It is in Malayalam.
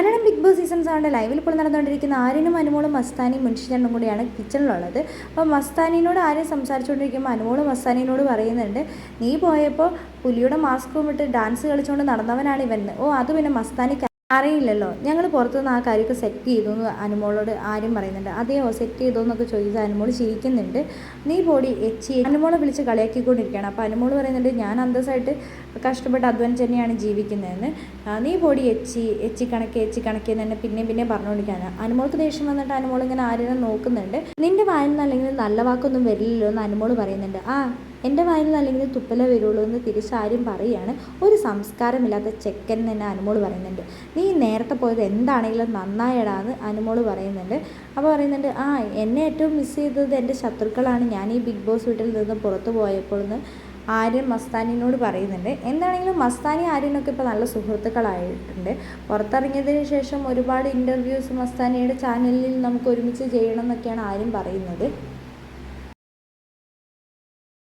മലയാളം ബിഗ് ബോസ് സീസൺ 7 ലൈവിൽ ഇപ്പോൾ നടന്നുകൊണ്ടിരിക്കുന്ന ആര്യനും അനുമോളും മസ്താനിയും മുൻഷിചേട്ടനും കൂടിയാണ് കിച്ചണിലുള്ളത്. അപ്പോൾ മസ്താനിനോട് ആര്യൻ സംസാരിച്ചുകൊണ്ടിരിക്കുമ്പോൾ അനുമോളും മസ്താനിനോട് പറയുന്നുണ്ട്, നീ പോയപ്പോൾ പുലിയുടെ മാസ്കും ഇട്ട് ഡാൻസ് കളിച്ചുകൊണ്ട് നടന്നവനാണ് ഇവൻ. ഓ, അത് പിന്നെ മസ്താനി അറിയില്ലല്ലോ, ഞങ്ങൾ പുറത്തുനിന്ന് ആ കാര്യമൊക്കെ സെറ്റ് ചെയ്തു എന്ന് അനുമോളോട് ആര്യം പറയുന്നുണ്ട്. അതെയോ, സെറ്റ് ചെയ്തോ എന്നൊക്കെ ചോദിച്ചാൽ അനുമോൾ ചിരിക്കുന്നുണ്ട്. നീ ബോഡി എച്ചി അനുമോളെ വിളിച്ച് കളിയാക്കിക്കൊണ്ടിരിക്കുകയാണ്. അപ്പോൾ അനുമോൾ പറയുന്നുണ്ട്, ഞാൻ അന്തസ്സായിട്ട് കഷ്ടപ്പെട്ട് അധ്വാനിച്ച് തന്നെയാണ് ജീവിക്കുന്നതെന്ന്. നീ ബോഡി എച്ചി കണക്ക് തന്നെ പിന്നെ പറഞ്ഞുകൊണ്ടിരിക്കുകയാണ്. അനുമോൾക്ക് ദേഷ്യം വന്നിട്ട് അനുമോൾ ഇങ്ങനെ ആര്യനെ നോക്കുന്നുണ്ട്. നിന്റെ വായിൽ നിന്ന് അല്ലെങ്കിൽ നല്ല വാക്കൊന്നും വരില്ലല്ലോ എന്ന് അനുമോൾ പറയുന്നുണ്ട്. എൻ്റെ വായിൽ നിന്ന് അല്ലെങ്കിൽ തുപ്പല വരുള്ളൂ എന്ന് തിരിച്ചാരും പറയുകയാണ്. ഒരു സംസ്കാരമില്ലാത്ത ചെക്കൻ തന്നെ അനുമോൾ പറയുന്നുണ്ട്. നീ നേരത്തെ പോയത് എന്താണെങ്കിലും നന്നായിടാന്ന് അനുമോൾ പറയുന്നുണ്ട്. അപ്പോൾ പറയുന്നുണ്ട്, എന്നെ ഏറ്റവും മിസ് ചെയ്തത് എൻ്റെ ശത്രുക്കളാണ് ഞാൻ ഈ ബിഗ് ബോസ് വീട്ടിൽ നിന്ന് പുറത്തു പോയപ്പോൾ എന്ന് ആര്യൻ മസ്താനിനോട് പറയുന്നുണ്ട്. എന്താണെങ്കിലും മസ്താനി ആര്യനൊക്കെ ഇപ്പോൾ നല്ല സുഹൃത്തുക്കളായിട്ടുണ്ട്. പുറത്തിറങ്ങിയതിന് ശേഷം ഒരുപാട് ഇൻ്റർവ്യൂസ് മസ്താനിയുടെ ചാനലിൽ നമുക്ക് ഒരുമിച്ച് ചെയ്യണം എന്നൊക്കെയാണ് ആര്യൻ പറയുന്നത്.